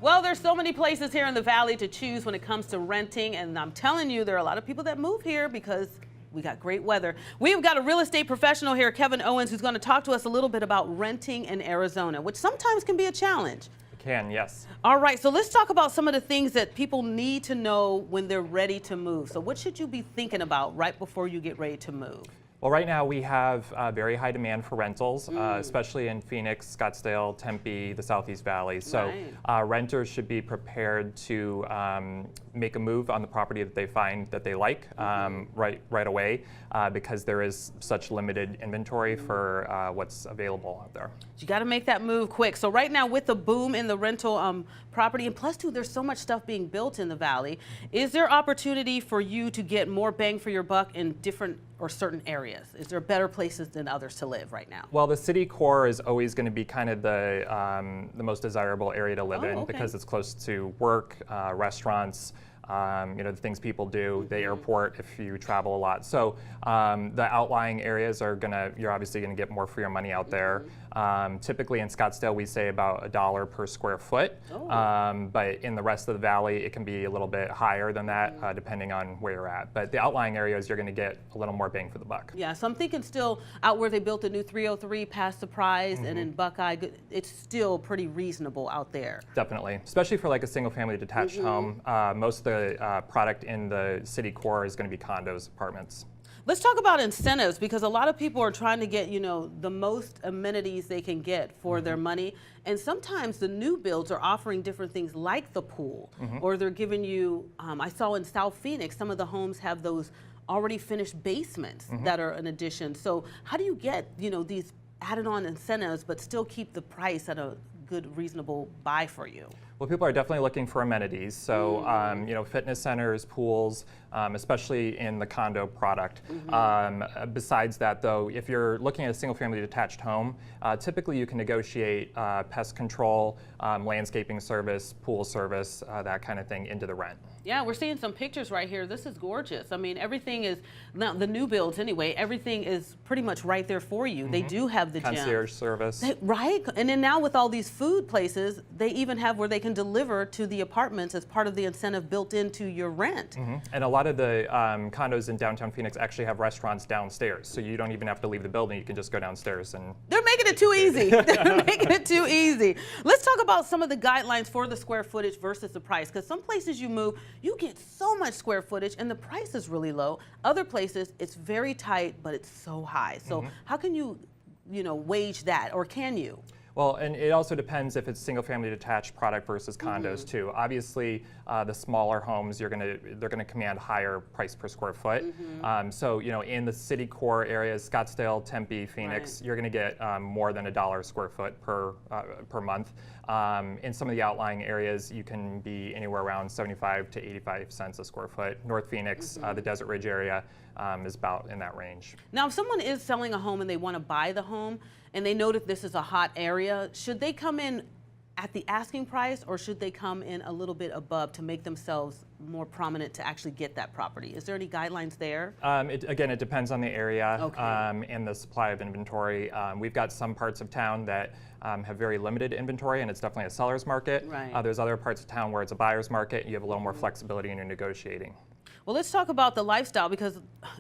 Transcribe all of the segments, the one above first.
Well, there's so many places here in the Valley to choose when it comes to renting, and I'm telling you, there are a lot of people that move here because we got great weather. We've got a real estate professional here, Kevin Owens, who's going to talk to us a little bit about renting in Arizona, which sometimes can be a challenge. It can, yes. All right, so let's talk about some of the things that people need to know when they're ready to move. So what should you be thinking about right before you get ready to move? Well, right now we have very high demand for rentals, especially in Phoenix, Scottsdale, Tempe, the Southeast Valley. So renters should be prepared to make a move on the property that they find that they like right away because there is such limited inventory for what's available out there. You got to make that move quick. So right now with the boom in the rental property, and plus too, there's so much stuff being built in the Valley, is there opportunity for you to get more bang for your buck in different or certain areas? Is there better places than others to live right now? Well, the city core is always going to be kind of the most desirable area to live in because it's close to work, restaurants, the things people do, the airport if you travel a lot. So the outlying areas are you're obviously gonna get more for your money out there. Typically in Scottsdale we say about $1 per square foot, but in the rest of the Valley it can be a little bit higher than that depending on where you're at. But the outlying areas you're gonna get a little more bang for the buck. Yeah, so I'm thinking still out where they built a new 303 past Surprise and in Buckeye, it's still pretty reasonable out there. Definitely, especially for like a single family detached home. Most of the product in the city core is going to be condos, apartments. Let's talk about incentives because a lot of people are trying to get, the most amenities they can get for their money. And sometimes the new builds are offering different things like the pool, or they're giving you, I saw in South Phoenix, some of the homes have those already finished basements that are an addition. So how do you get, these added on incentives, but still keep the price at a good, reasonable buy for you? Well, people are definitely looking for amenities. So, fitness centers, pools, especially in the condo product. Besides that, though, if you're looking at a single-family detached home, typically you can negotiate pest control, landscaping service, pool service, that kind of thing into the rent. Yeah, we're seeing some pictures right here. This is gorgeous. I mean, everything is, now the new builds anyway, everything is pretty much right there for you. They do have the gym. Concierge service. Right, and then now with all these food places, they even have where they can deliver to the apartments as part of the incentive built into your rent. And a lot of the condos in downtown Phoenix actually have restaurants downstairs, so you don't even have to leave the building. You can just go downstairs and... They're making it too easy. They're making it too easy. Let's talk about some of the guidelines for the square footage versus the price, because some places you move, you get so much square footage and the price is really low. Other places, it's very tight, but it's so high. So how can you, wage that, or can you? Well, and it also depends if it's single-family detached product versus condos too. Obviously, the smaller homes, they're gonna command higher price per square foot. So, in the city core areas, Scottsdale, Tempe, Phoenix, you're gonna get more than $1 a square foot per month. In some of the outlying areas, you can be anywhere around 75 to 85 cents a square foot. North Phoenix, the Desert Ridge area, is about in that range. Now, if someone is selling a home and they want to buy the home and they know that this is a hot area, should they come in at the asking price or should they come in a little bit above to make themselves more prominent to actually get that property? Is there any guidelines there? Again, it depends on the area and the supply of inventory. We've got some parts of town that have very limited inventory and it's definitely a seller's market. There's other parts of town where it's a buyer's market and you have a little more flexibility in your negotiating. Well, let's talk about the lifestyle because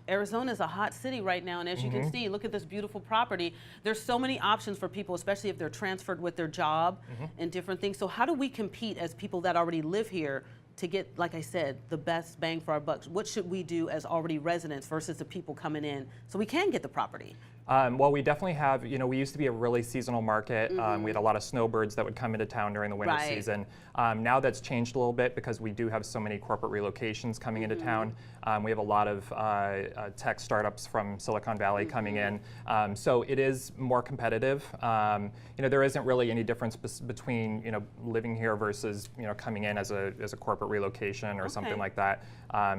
Arizona is a hot city right now, and as you can see, look at this beautiful property. There's so many options for people, especially if they're transferred with their job and different things. So how do we compete as people that already live here to get, like I said, the best bang for our bucks? What should we do as already residents versus the people coming in so we can get the property? Well, we definitely have, we used to be a really seasonal market. We had a lot of snowbirds that would come into town during the winter season. Now that's changed a little bit because we do have so many corporate relocations coming into town. We have a lot of tech startups from Silicon Valley coming in. So it is more competitive. There isn't really any difference between, living here versus, coming in as a corporate relocation or something like that.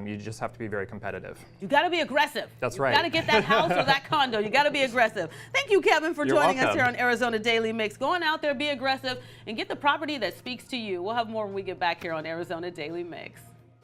You just have to be very competitive. You got to be aggressive. That's right. You got to get that house or that condo. You got to be aggressive. Thank you, Kevin, for joining us here on Arizona Daily Mix. Go on out there, be aggressive, and get the property that speaks to you. We'll have more when we get back here on Arizona Daily Mix.